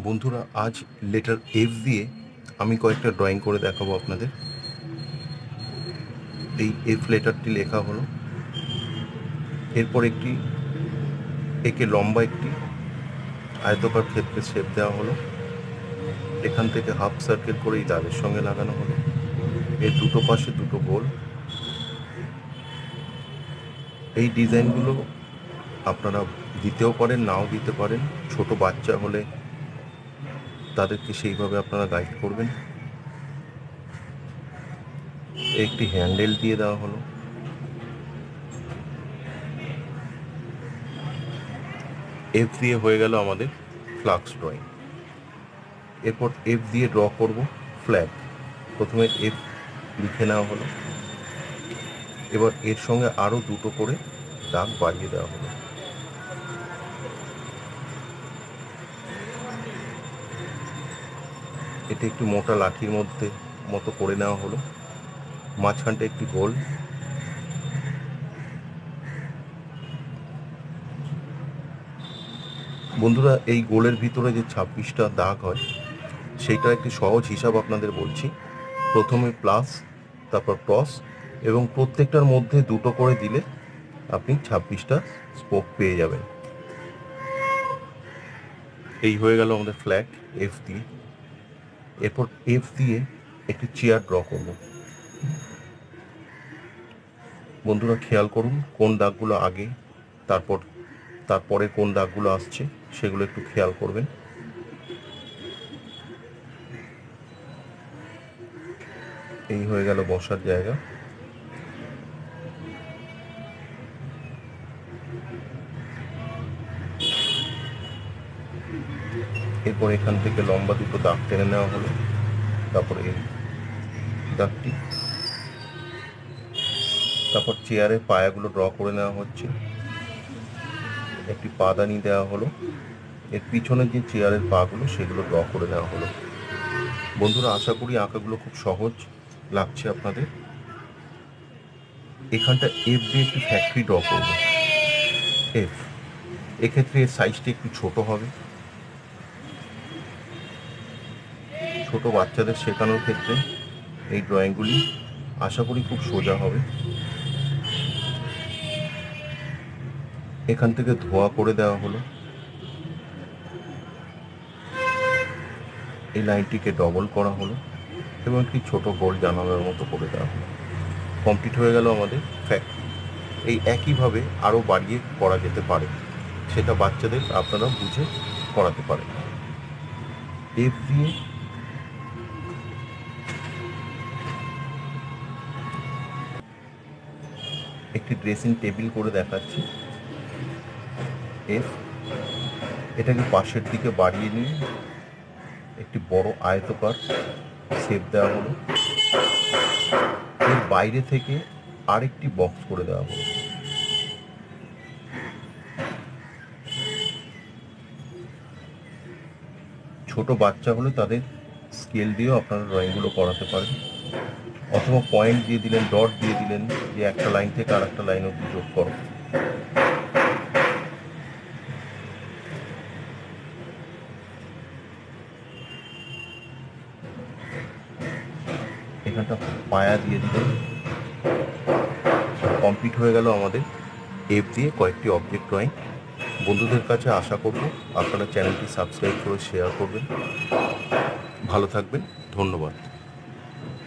বন্ধুরা, আজ letter F দিয়ে আমি কয়েকটা ড্রয়িং করে দেখাবো আপনাদের। এই এফ লেটারটি লেখা হলো, এরপর একে লম্বা একটি আয়তকার ক্ষেত্রে শেপ দেওয়া হলো। এখান থেকে হাফ সার্কেল করে এই দাগের সঙ্গে লাগানো হলো। এর দুটো পাশে দুটো গোল। এই ডিজাইনগুলো আপনারা দিতেও পারেন, নাও দিতে পারেন। ছোট বাচ্চা হলে তাদেরকে সেইভাবে আপনারা গাইড করবেন। একটি হ্যান্ডেল দিয়ে দেওয়া হলো। এফ দিয়ে হয়ে গেল আমাদের ফ্লাক্স ড্রয়িং। এরপর এফ দিয়ে ড্র করব ফ্ল্যাগ। প্রথমে এফ লিখে নেওয়া হলো, এবার এর সঙ্গে আরও দুটো করে দাগ বাড়িয়ে দেওয়া হলো। এটা একটু মোটা লাঠির মতো করে নেওয়া হলো। মাঝখানটা একটি গোল। বন্ধুরা, এই গোলের ভিতরে যে 26টা দাগ হয় সেইটার একটি সহজ হিসাব আপনাদের বলছি। প্রথমে প্লাস, তারপর ক্রস, এবং প্রত্যেকটার মধ্যে দুটো করে দিলে আপনি 26টা স্পোক পেয়ে যাবেন। এই হয়ে গেল আমাদের ফ্ল্যাগ এফ দিয়ে। এরপর এফ দিয়ে একটি চেয়ার ড্র করব। বন্ধুরা, খেয়াল করুন কোন দাগগুলো আগে, তারপরে কোন দাগগুলো আসছে সেগুলো একটু খেয়াল করবেন। এই হয়ে গেল বসার জায়গা। এরপর এখান থেকে লম্বা দুটো দাগ টেনে নেওয়া হলো। তারপরে এই দাগটি, তারপর চেয়ারের পায়াগুলো ড্র করে নেওয়া হচ্ছে। একটি পাদানি দেওয়া হলো। এর পিছনে যে চেয়ারের পাগুলো সেগুলো ড্র করে নেওয়া হলো। বন্ধুরা, আশা করি আঁকাগুলো খুব সহজ লাগছে আপনাদের। এখানটা এফ দিয়ে একটি ফ্যাক্টরি ড্র করব। এফ, এক্ষেত্রে এর সাইজটি একটু ছোট হবে। ছোট বাচ্চাদের শেখানোর ক্ষেত্রে এই ড্রয়িংগুলি আশা করি খুব সোজা হবে। এখান থেকে ধোয়া করে দেওয়া হলো। এই লাইনটিকে ডবল করা হলো এবং একটি ছোট গোল জানালার মতো করে দেওয়া হলো। কমপ্লিট হয়ে গেল আমাদের ফ্যাক্টরি। এই একইভাবে আরও বাড়িয়ে করা যেতে পারে, সেটা বাচ্চাদের আপনারা বুঝে করাতে পারেন। এফ দিয়ে একটি ড্রেসিং টেবিল করে দেখাচ্ছি। এফ, এটাকে পাশের দিকে বাড়িয়ে নিয়ে একটি বড় আয়তকার শেপ দেওয়া হলো। এর বাইরে থেকে আরেকটি বক্স করে দেওয়া হলো। ছোট বাচ্চা হলে তাদের স্কেল দিয়েও আপনারা ড্রয়িংগুলো করাতে পারেন, অথবা পয়েন্ট দিয়ে দিলেন, ডট দিয়ে দিলেন, যে একটা লাইন থেকে আর একটা লাইন অব্দি যোগ করো। এখানটা পায়া দিয়ে দিলেন। কমপ্লিট হয়ে গেল আমাদের এফ দিয়ে কয়েকটি অবজেক্ট ড্রয়িং। বন্ধুদের কাছে আশা করব আপনারা চ্যানেলটি সাবস্ক্রাইব করে শেয়ার করবেন। ভালো থাকবেন, ধন্যবাদ।